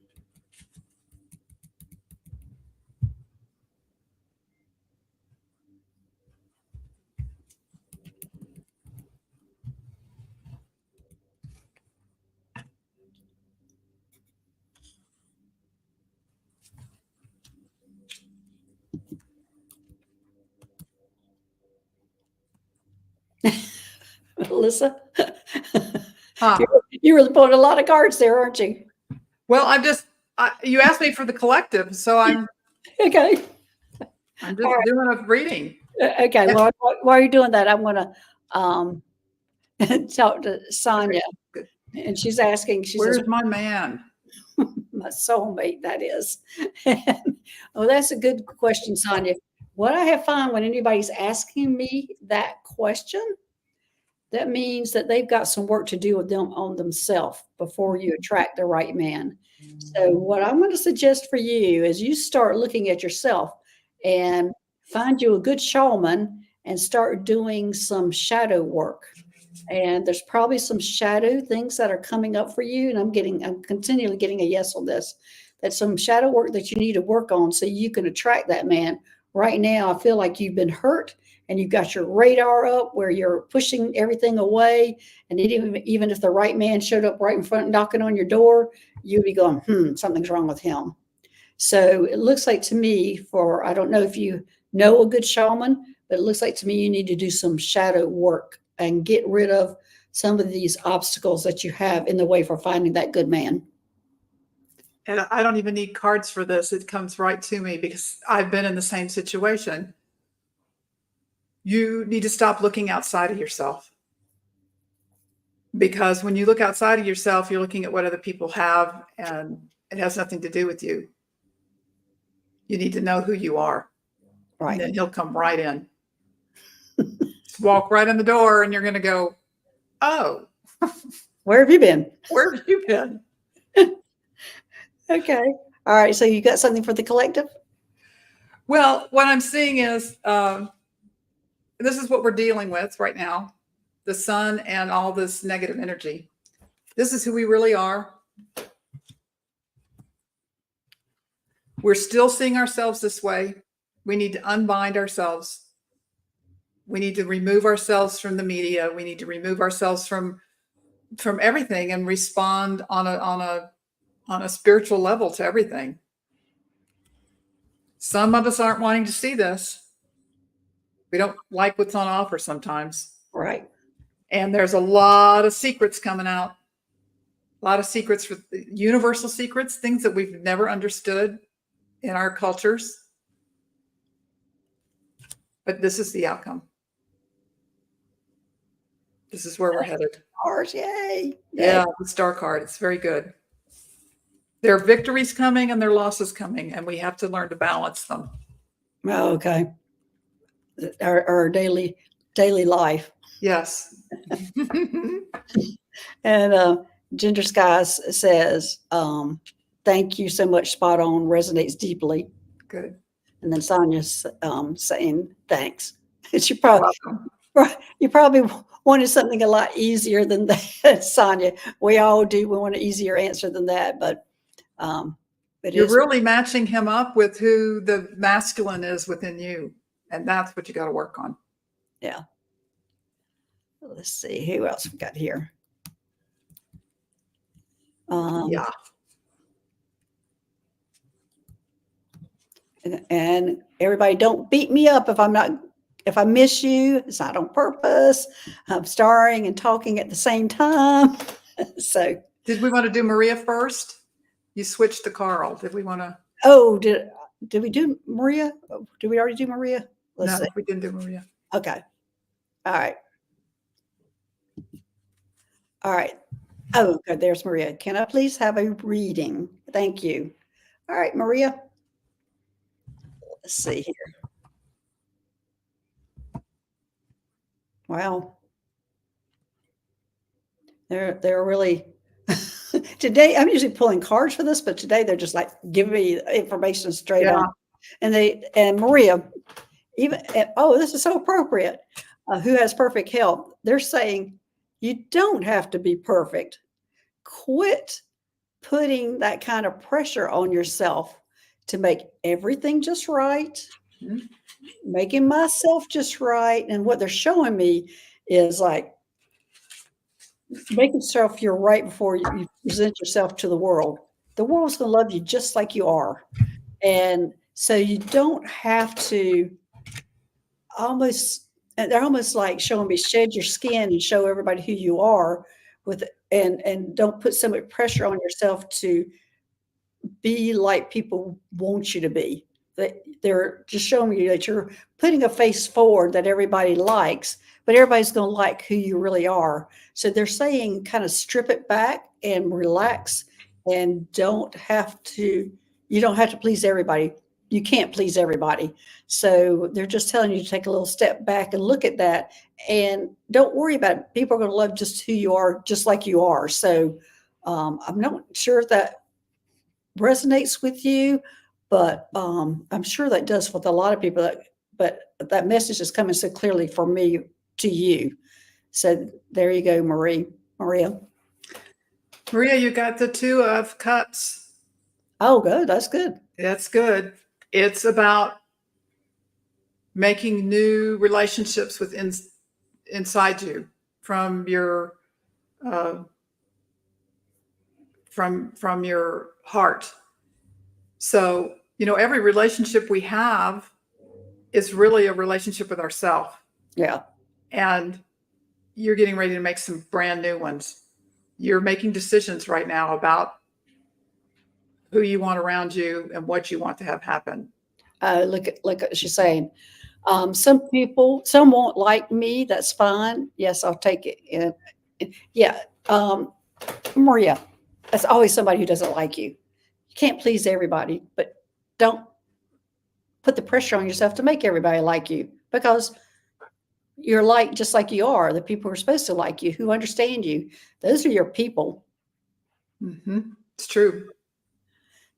Alyssa, Huh. you were pulling a lot of cards there, aren't you? Well, you asked me for the collective, so I'm Okay. just doing a reading. Okay. Well, while you're doing that, I'm going to talk to Sonia. Good. And she's asking, she Where's says, my man? my soulmate, that is. Oh, that's a good question, Sonia. What I have found when anybody's asking me that question, that means that they've got some work to do with them on themselves before you attract the right man. So what I'm going to suggest for you is you start looking at yourself and find you a good shaman and start doing some shadow work. And there's probably some shadow things that are coming up for you. And I'm continually getting a yes on this. That's some shadow work that you need to work on so you can attract that man. Right now, I feel like you've been hurt and you've got your radar up where you're pushing everything away. And even if the right man showed up right in front and knocking on your door, you'd be going, something's wrong with him. So it looks like to me I don't know if you know a good shaman, but it looks like to me you need to do some shadow work and get rid of some of these obstacles that you have in the way for finding that good man. And I don't even need cards for this. It comes right to me because I've been in the same situation. You need to stop looking outside of yourself. Because when you look outside of yourself, you're looking at what other people have, and it has nothing to do with you. You need to know who you are. Right. And then he'll come right in. Just walk right in the door, and you're going to go, oh. Where have you been? Where have you been? Okay. All right. So you got something for the collective? Well, what I'm seeing is this is what we're dealing with right now. The sun and all this negative energy. This is who we really are. We're still seeing ourselves this way. We need to unbind ourselves. We need to remove ourselves from the media. We need to remove ourselves from everything and respond on a spiritual level to everything. Some of us aren't wanting to see this. We don't like what's on offer sometimes. Right. And there's a lot of secrets coming out. A lot of secrets, for universal secrets, things that we've never understood in our cultures. But this is the outcome. This is where we're headed. Ours, yay. Yeah, the star card. It's very good. There are victories coming and there are losses coming, and we have to learn to balance them. Oh, okay. Our daily life. Yes. And Ginger Skies says, thank you so much, spot on, resonates deeply. Good. And then Sonia's saying thanks. You probably wanted something a lot easier than that, Sonia. We all do. We want an easier answer than that, but you're really matching him up with who the masculine is within you, and that's what you got to work on. Yeah. Let's see who else we got here. Yeah. And everybody, don't beat me up if I miss you. It's not on purpose. I'm starring and talking at the same time. So did we want to do Maria first? You switched to Carl. Did we want to? Oh, did we do Maria? Did we already do Maria? No, we didn't do Maria. Okay. All right. All right. Oh, good. There's Maria. Can I please have a reading? Thank you. All right, Maria. Let's see here. Wow. They're really today. I'm usually pulling cards for this, but today they're just like giving me information straight Yeah. on. And Maria, even oh, this is so appropriate. Who has perfect health? They're saying you don't have to be perfect. Quit putting that kind of pressure on yourself to make everything just right, Mhm. making myself just right. And what they're showing me is like making yourself you're right before you present yourself to the world. The world's going to love you just like you are. And so you don't have to almost, and they're almost like showing me shed your skin and show everybody who you are with, and don't put so much pressure on yourself to be like people want you to be. They're just showing you that you're putting a face forward that everybody likes, but everybody's going to like who you really are. So they're saying kind of strip it back and relax and you don't have to please everybody. You can't please everybody. So they're just telling you to take a little step back and look at that and don't worry about it. People are going to love just who you are, just like you are. So I'm not sure if that resonates with you, but I'm sure that does with a lot of people. But that message is coming so clearly from me to you. So there you go, Maria. Maria, you got the Two of Cups. Oh, good. That's good. That's good. It's about making new relationships inside you from your uh, from your heart. So, every relationship we have is really a relationship with ourselves. Yeah. And you're getting ready to make some brand new ones. You're making decisions right now about who you want around you and what you want to have happen. Look at what she's saying. Some won't like me. That's fine. Yes, I'll take it. Yeah. Maria, that's always somebody who doesn't like you. You can't please everybody, but don't put the pressure on yourself to make everybody like you because you're like just like you are. The people who are supposed to like you, who understand you, those are your people. Mm-hmm. It's true.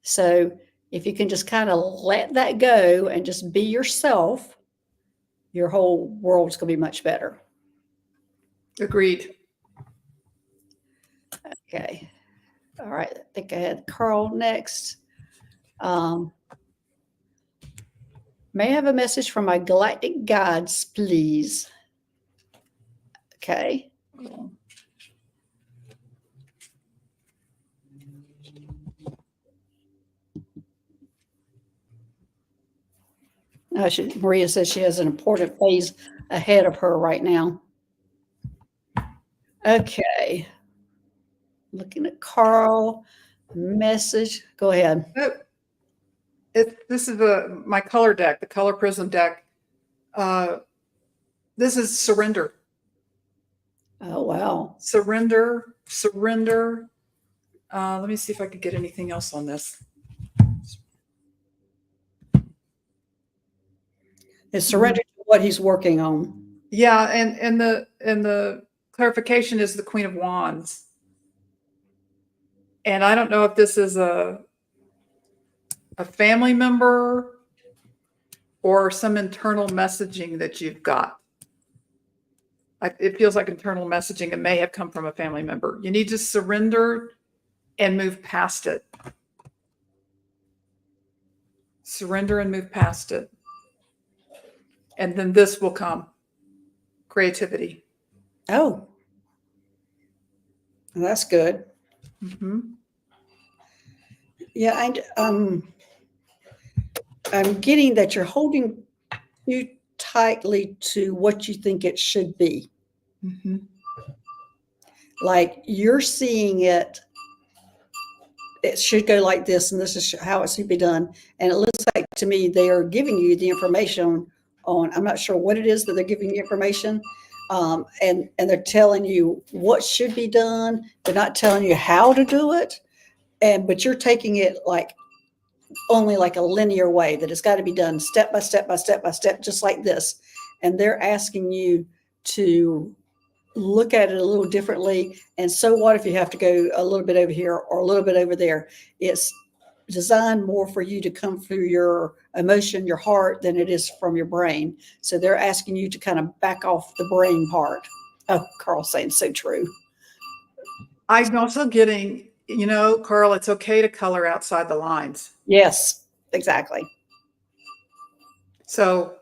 So if you can just kind of let that go and just be yourself, your whole world's going to be much better. Agreed. Okay. All right. I think I had Carl next. May I have a message from my galactic guides, please? Okay. Maria says she has an important phase ahead of her right now. Okay. Looking at Carl. Message. Go ahead. This is my color deck, the color prism deck. This is surrender. Oh, wow. Surrender. Let me see if I could get anything else on this. It's surrender to what he's working on. Yeah, and the clarification is the Queen of Wands. And I don't know if this is a family member or some internal messaging that you've got. It feels like internal messaging. It may have come from a family member. You need to surrender and move past it. Surrender and move past it. And then this will come. Creativity. Oh, that's good. Mm-hmm. Yeah, I'm getting that you're holding too tightly to what you think it should be. Mm-hmm. Like you're seeing it should go like this, and this is how it should be done. And it looks like to me they are giving you the information on, I'm not sure what it is that they're giving you information, and they're telling you what should be done. They're not telling you how to do it, but you're taking it like only like a linear way, that it's got to be done step by step by step by step, just like this. And they're asking you to look at it a little differently. And so what if you have to go a little bit over here or a little bit over there? It's designed more for you to come through your emotion, your heart, than it is from your brain. So they're asking you to kind of back off the brain part. Oh, Carl's saying so true. I'm also getting, Carl, it's okay to color outside the lines. Yes, exactly. So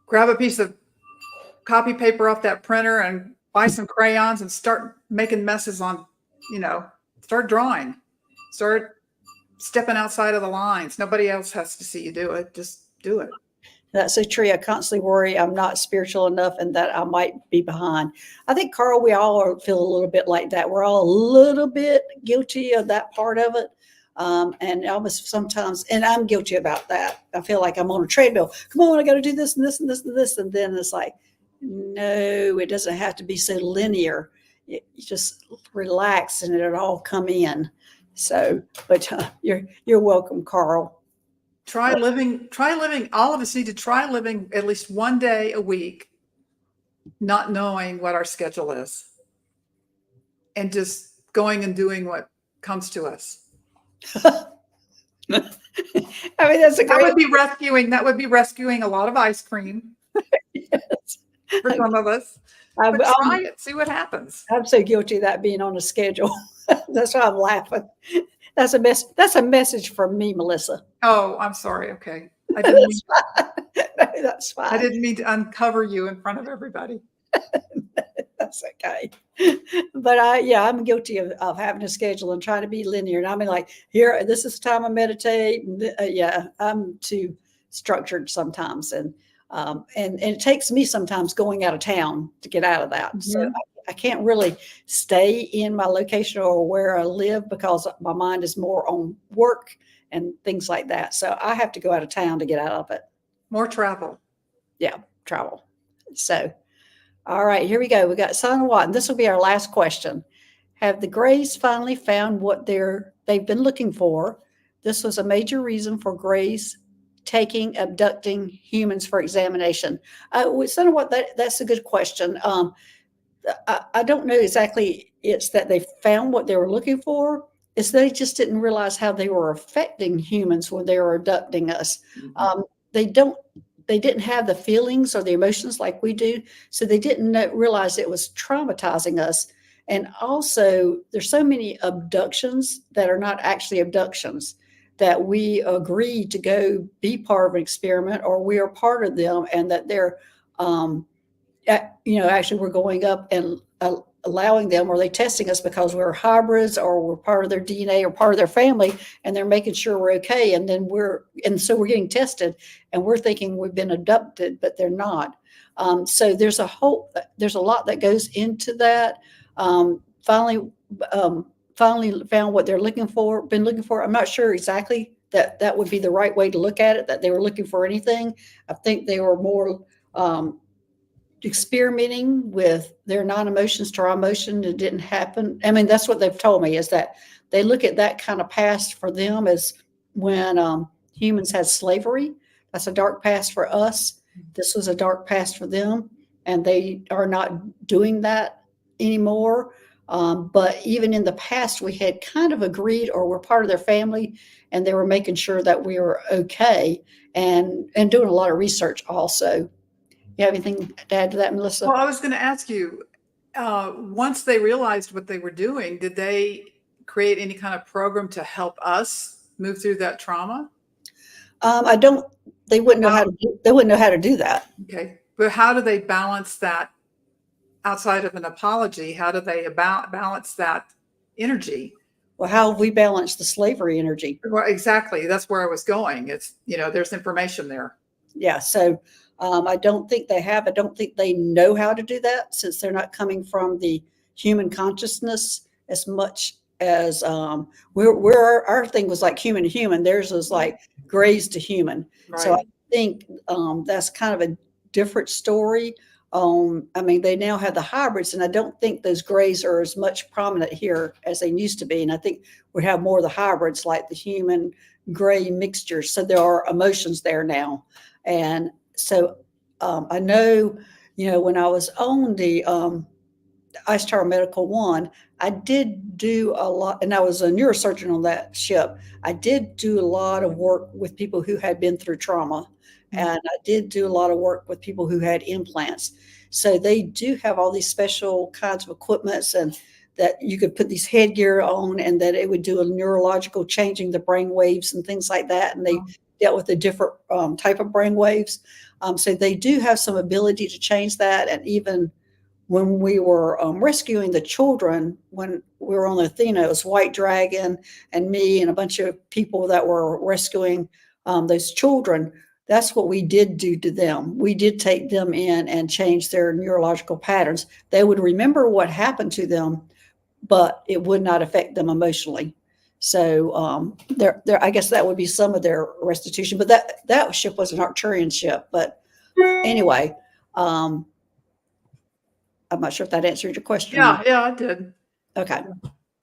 grab a piece of copy paper off that printer and buy some crayons and start making messes on, start drawing, start stepping outside of the lines. Nobody else has to see you do it. Just do it. That's so true. I constantly worry I'm not spiritual enough and that I might be behind. I think, Carl, we all feel a little bit like that. We're all a little bit guilty of that part of it. And almost sometimes, and I'm guilty about that. I feel like I'm on a treadmill. Come on, I got to do this and this and this and this. And then it's like, no, it doesn't have to be so linear. You just relax and it'll all come in. So, but you're welcome, Carl. Try living, all of us need to try living at least one day a week, not knowing what our schedule is and just going and doing what comes to us. I mean, that's a great. That would be rescuing a lot of ice cream. Yes. For some of us. But try it, see what happens. I'm so guilty of that, being on a schedule. That's why I'm laughing. That's a message from me, Melissa. Oh, I'm sorry. Okay. I didn't that's fine. I didn't mean to uncover you in front of everybody. That's okay. But I'm guilty of having a schedule and trying to be linear. And I mean, like, here, this is the time I meditate. And, I'm too structured sometimes. And it takes me sometimes going out of town to get out of that. Mm-hmm. So I can't really stay in my location or where I live because my mind is more on work and things like that. So I have to go out of town to get out of it. More travel. Yeah, travel. So, all right, here we go. We got Son Watt, and this will be our last question. Have the Greys finally found what they've been looking for? This was a major reason for Greys abducting humans for examination. Son Watt, that's a good question. I don't know exactly. It's that they found what they were looking for. It's they just didn't realize how they were affecting humans when they were abducting us. Mm-hmm. They didn't have the feelings or the emotions like we do. So they didn't realize it was traumatizing us. And also there's so many abductions that are not actually abductions, that we agreed to go be part of an experiment, or we are part of them, and that they're, actually we're going up and allowing them, or they testing us because we're hybrids or we're part of their DNA or part of their family, and they're making sure we're okay. And then so we're getting tested and we're thinking we've been abducted, but they're not. So there's a lot that goes into that. Finally found what they're been looking for. I'm not sure exactly that would be the right way to look at it, that they were looking for anything. I think they were more, experimenting with their non-emotions to our emotion. It didn't happen. I mean, that's what they've told me, is that they look at that kind of past for them as when humans had slavery. That's a dark past for us. This was a dark past for them, and they are not doing that anymore. But even in the past, we had kind of agreed, or we're part of their family, and they were making sure that we were okay, and doing a lot of research also. You have anything to add to that, Melissa? Well, I was going to ask you, once they realized what they were doing, did they create any kind of program to help us move through that trauma? They wouldn't know how to do that. Okay. But how do they balance that outside of an apology? How do they balance that energy? Well, how have we balanced the slavery energy? Well, exactly. That's where I was going. It's, there's information there. Yeah. So I don't think they have. I don't think they know how to do that, since they're not coming from the human consciousness as much as our thing was like human to human. Theirs was like Greys to human. Right. So I think that's kind of a different story. I mean, they now have the hybrids, and I don't think those grays are as much prominent here as they used to be. And I think we have more of the hybrids, like the human gray mixture. So there are emotions there now. And so I know, when I was on the Ice Tower Medical One, I did do a lot, and I was a neurosurgeon on that ship. I did do a lot of work with people who had been through trauma, and I did do a lot of work with people who had implants. So they do have all these special kinds of equipments, and that you could put these headgear on, and that it would do a neurological changing the brain waves and things like that. And they dealt with a different type of brain waves. So they do have some ability to change that, and even when we were rescuing the children, when we were on Athena, it was White Dragon and me and a bunch of people that were rescuing those children. That's what we did do to them. We did take them in and change their neurological patterns. They would remember what happened to them, but it would not affect them emotionally. So I guess that would be some of their restitution. But that ship was an Arcturian ship. But anyway, I'm not sure if that answered your question. Yeah, it did. Okay.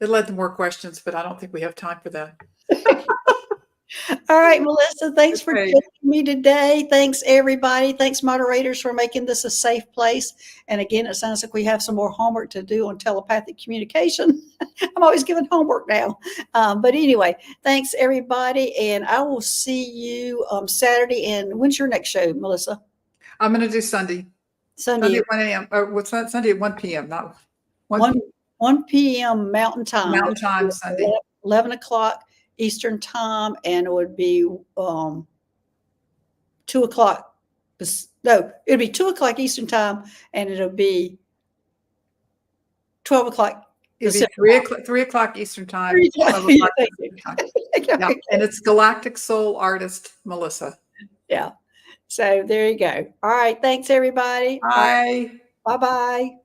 It led to more questions, but I don't think we have time for that. All right, Melissa, thanks for joining me today. Thanks, everybody. Thanks, moderators, for making this a safe place. And again, it sounds like we have some more homework to do on telepathic communication. I'm always giving homework now. But anyway, thanks, everybody. And I will see you Saturday. And when's your next show, Melissa? I'm going to do Sunday. Sunday at 1 a.m. Or what's that? Sunday at 1 p.m. Not 1 p.m. Mountain Time. Mountain Time Sunday. 11 o'clock Eastern Time, and it would be 2 o'clock. No, it'd be 2 o'clock Eastern Time, and it'll be 12 o'clock. It'll be 3 o'clock Eastern Time. 12 o'clock Eastern time. Yeah. And it's Galactic Soul Artist Melissa. Yeah. So there you go. All right. Thanks, everybody. Bye. Bye-bye.